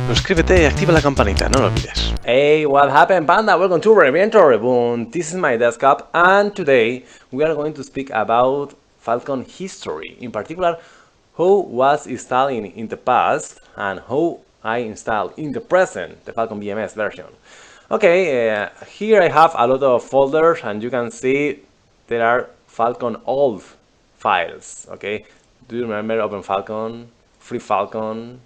Suscríbete y activa la campanita, no lo olvides. Hey, what happened, Panda? Welcome to Revientor. Boom. This is my desktop, and today we are going to speak about Falcon history. In particular, who was installing in the past and how I installed in the present the Falcon Bms version. Okay, here I have a lot of folders, and you can see there are Falcon old files. Okay, do you remember Open Falcon, Free Falcon,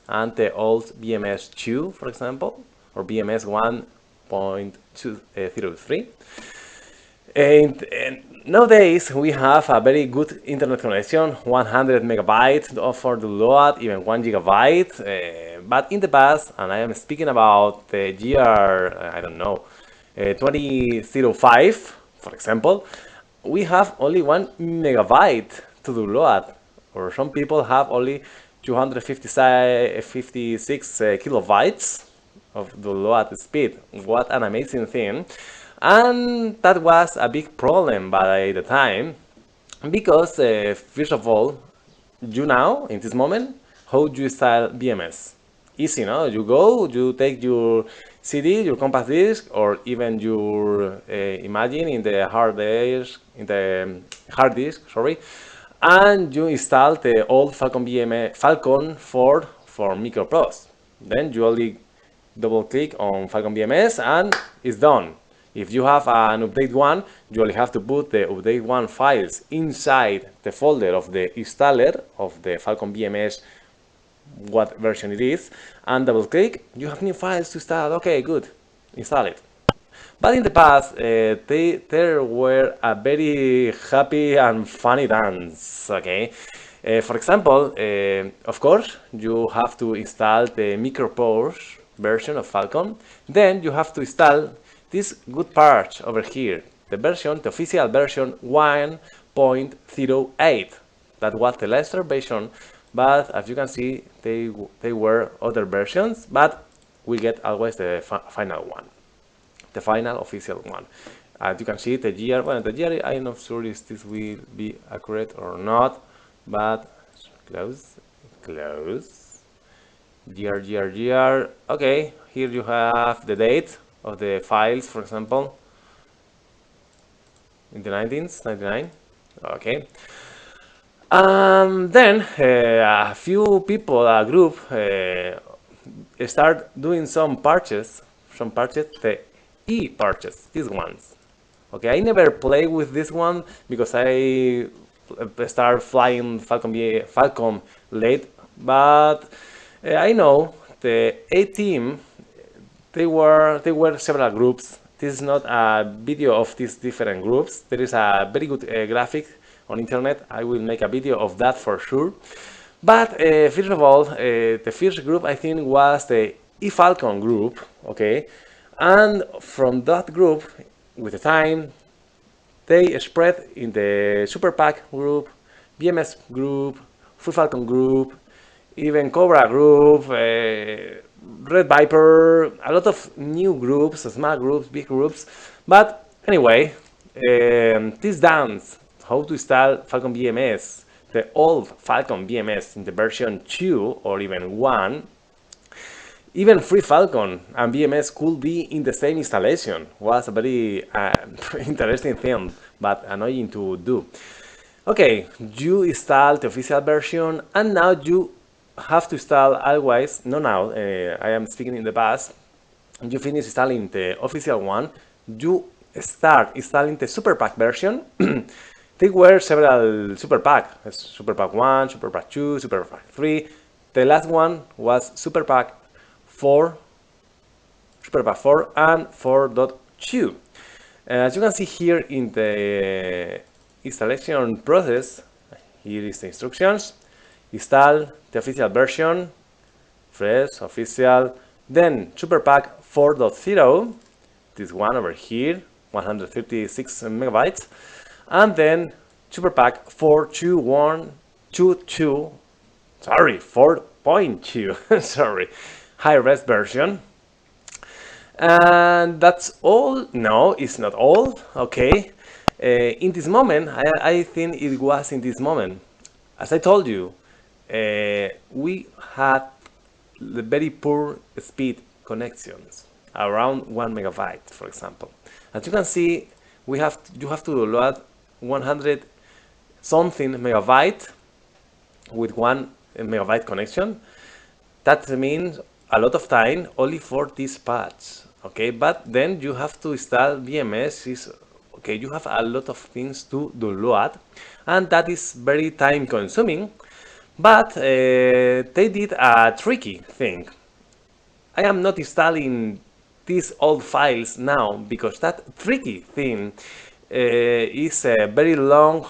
and the old BMS2, for example, or BMS 1.203? And nowadays we have a very good internet connection, 100 megabytes for the load, even 1 gigabyte. But in the past, and I am speaking about the year, I don't know, 2005, for example, we have only 1 megabyte to do load, or some people have only 256 kilobytes of the load speed. What an amazing thing. And that was a big problem by the time, because first of all, you now, in this moment, how do you install BMS? Easy, no? You go, you take your CD, your compact disc, or even your imagine in the hard disk, sorry, and you install the old Falcon Falcon 4 for micropros. Then you only double click on Falcon BMS and it's done. If you have an update one, you only have to put the update one files inside the folder of the installer of the Falcon BMS, what version it is, and double click, you have new files to install. Okay, good, install it. But in the past, there were a very happy and funny dance, okay? For example, of course, you have to install the micropros version of Falcon. Then you have to install this good part over here, the official version 1.08. That was the lesser version, but as you can see, they were other versions, but we get always the final one. The final official one. As you can see, the year, well, the year, I'm not sure if this will be accurate or not, but close, year. Okay, here you have the date of the files, for example, in the 1999. Okay. Then a few people, a group, start doing some patches, the e-patches, these ones. Okay, I never play with this one because I start flying Falcon late, but I know the A team, they were several groups. This is not a video of these different groups. There is a very good graphic on internet. I will make a video of that for sure. But first of all, the first group I think was the eFalcon group, okay? And from that group, with the time, they spread in the Super Pack group, BMS group, Free Falcon group, even Cobra group, Red Viper, a lot of new groups, small groups, big groups. But anyway, this dance, how to install Falcon BMS, the old Falcon BMS in the version 2 or even 1, even Free Falcon and BMS could be in the same installation. Was a very interesting thing, but annoying to do. Okay, you install the official version, and now you have to install always, no now, I am speaking in the past, you finish installing the official one, you start installing the Super Pack version. There were several Super Pack, Super Pack 1, Super Pack 2, Super Pack 3. The last one was Super Pack 4, Super Pack 4 and 4.2. As you can see here in the installation process, here is the instructions. Install the official version, fresh, official, then Super Pack 4.0, this one over here, 156 megabytes, and then Super Pack 4.2, sorry, 4.2, sorry, high-res version. And that's all. No, it's not all. Okay, in this moment, I think it was in this moment, as I told you, we had very poor speed connections, around 1 megabyte, for example. As you can see, you have to download 100 something megabyte with 1 megabyte connection. That means a lot of time only for this patch. Okay, but then you have to install BMS. Okay, you have a lot of things to download, and that is very time consuming. But they did a tricky thing. I am not installing these old files now because that tricky thing is a very long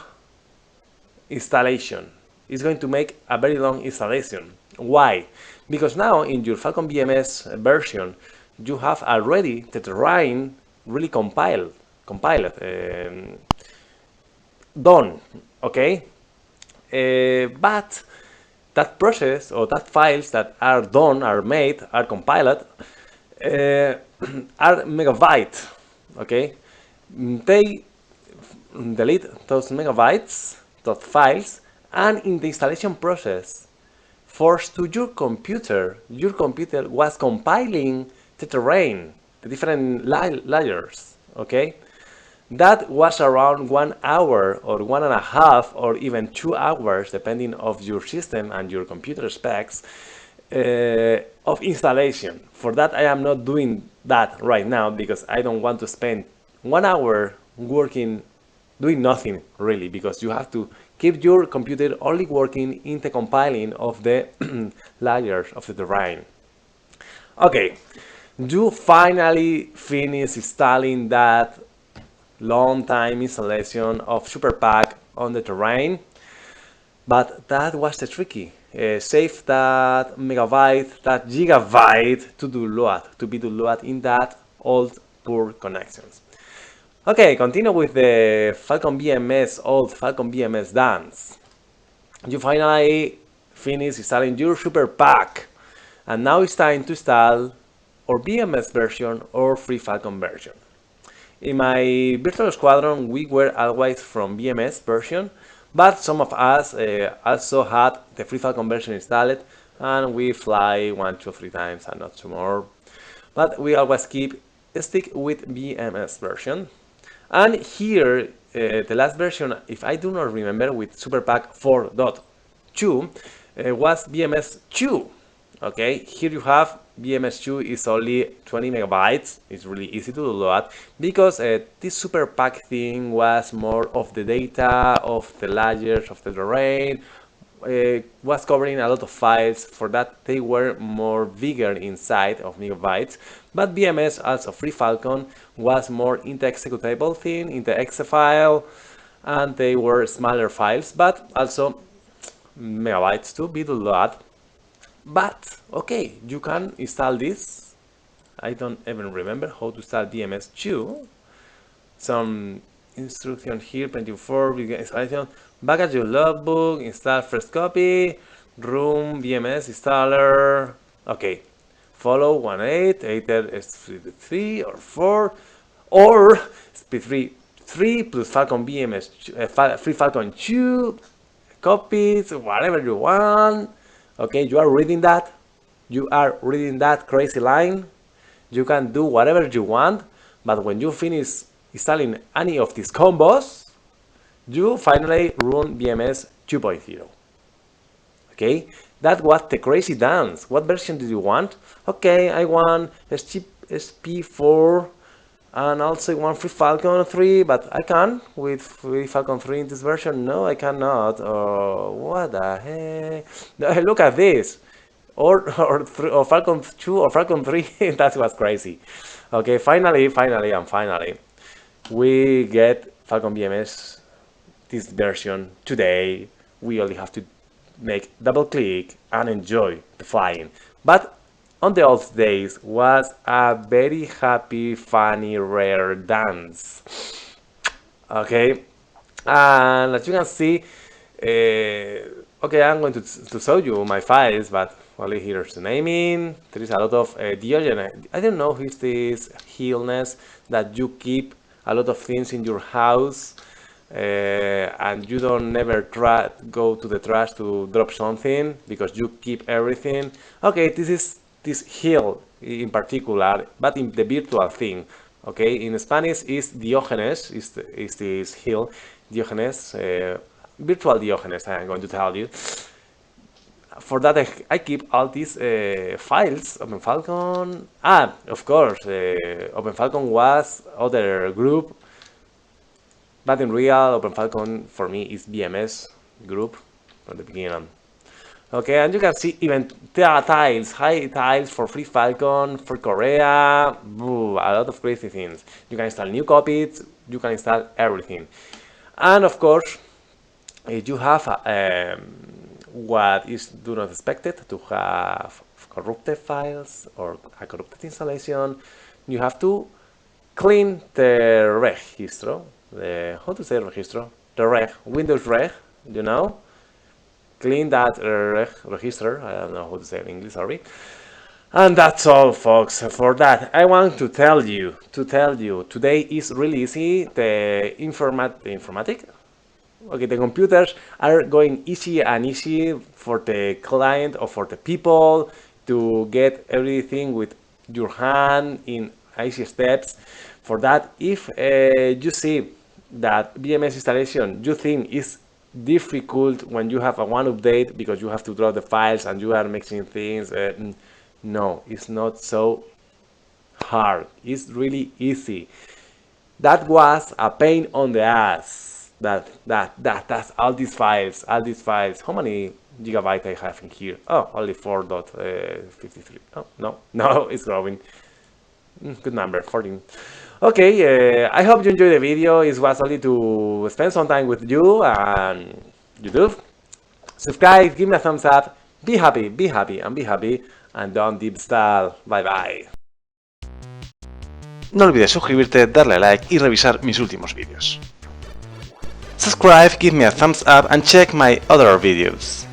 installation. It's going to make a very long installation. Why? Because now in your Falcon BMS version, you have already the terrain really compiled, done, okay? But that process or that files that are done, are made, are compiled, are megabyte, okay? They delete those megabytes, those files, and in the installation process, forced to your computer was compiling the terrain, the different layers, okay? That was around 1 hour or 1.5 or even 2 hours, depending of your system and your computer specs, of installation. For that, I am not doing that right now because I don't want to spend 1 hour working, doing nothing really, because you have to keep your computer only working in the compiling of the layers of the terrain. Okay, you finally finish installing that long time installation of SuperPack on the terrain, but that was the tricky. Save that megabyte, that gigabyte to be downloaded in that old poor connections. Okay, continue with the Falcon BMS, old Falcon BMS dance. You finally finish installing your SuperPack, and now it's time to install or BMS version or Free Falcon version. In my virtual squadron, we were always from BMS version, but some of us also had the Free Falcon version installed, and we fly 1, 2, 3 times and not 2 more. But we always stick with BMS version. And here, the last version, if I do not remember, with SuperPack 4.2, was BMS 2. Okay, here you have BMS2 is only 20 megabytes. It's really easy to download because this SuperPack thing was more of the data, of the layers, of the terrain, was covering a lot of files. For that, they were more bigger inside of megabytes. But BMS, also Free Falcon, was more in the executable thing, in the exe file, and they were smaller files, but also megabytes to be downloaded. But okay, you can install this. I don't even remember how to install BMS2. Some instruction here, 24, installation, back your logbook, install first copy, room, BMS installer. Okay, follow 1.8, either speed 3 or 4, or speed 3 plus Falcon BMS, Free Falcon 2, copies, whatever you want. Okay, you are reading that. You are reading that crazy line. You can do whatever you want, but when you finish installing any of these combos, you finally run BMS 2.0. Okay, that was the crazy dance. What version did you want? Okay, I want SP4 and also I want Free Falcon 3, but I can with Free Falcon 3 in this version. No, I cannot. Oh, what the heck? Look at this. Or Falcon 2 or Falcon 3. That was crazy. Okay, finally, we get Falcon BMS, this version today. We only have to make double click and enjoy the flying. But on the old days was a very happy, funny, rare dance. Okay, and as you can see, okay, I'm going to show you my files, but only here's the naming. There is a lot of Diogenes. I don't know if this illness that you keep a lot of things in your house and you don't never go to the trash to drop something because you keep everything. Okay, this is this hill in particular, but in the virtual thing. Okay, in Spanish is Diogenes, is this hill, Diogenes, virtual Diogenes, I'm going to tell you. For that, I keep all these files. OpenFalcon. Of course, OpenFalcon was other group, but in real, OpenFalcon for me is BMS group from the beginning. Okay, and you can see even tiles, high tiles for Free Falcon, for Korea, boo, a lot of crazy things. You can install new copies, you can install everything. And of course, if you have what is do not expected to have corrupted files or a corrupted installation, you have to clean the registro. How to say registro? The reg, Windows reg, you know? Clean that register. I don't know how to say it in English, sorry. And that's all, folks. For that, I want to tell you, today is really easy. The informatic. Okay, the computers are going easy and easy for the client or for the people to get everything with your hand in easy steps. For that, if you see that BMS installation you think is difficult when you have a one update because you have to draw the files and you are mixing things, no, it's not so hard. It's really easy. That was a pain on the ass. That's all these files. How many gigabytes I have in here? Oh, only 4.53. Oh, no, it's growing. Good number, 14. Okay, I hope you enjoyed the video. It was only to spend some time with you and YouTube. Subscribe, give me a thumbs up. Be happy, and don't deep stall. Bye bye. No olvides suscribirte, darle a like y revisar mis últimos vídeos. Subscribe, give me a thumbs up and check my other videos.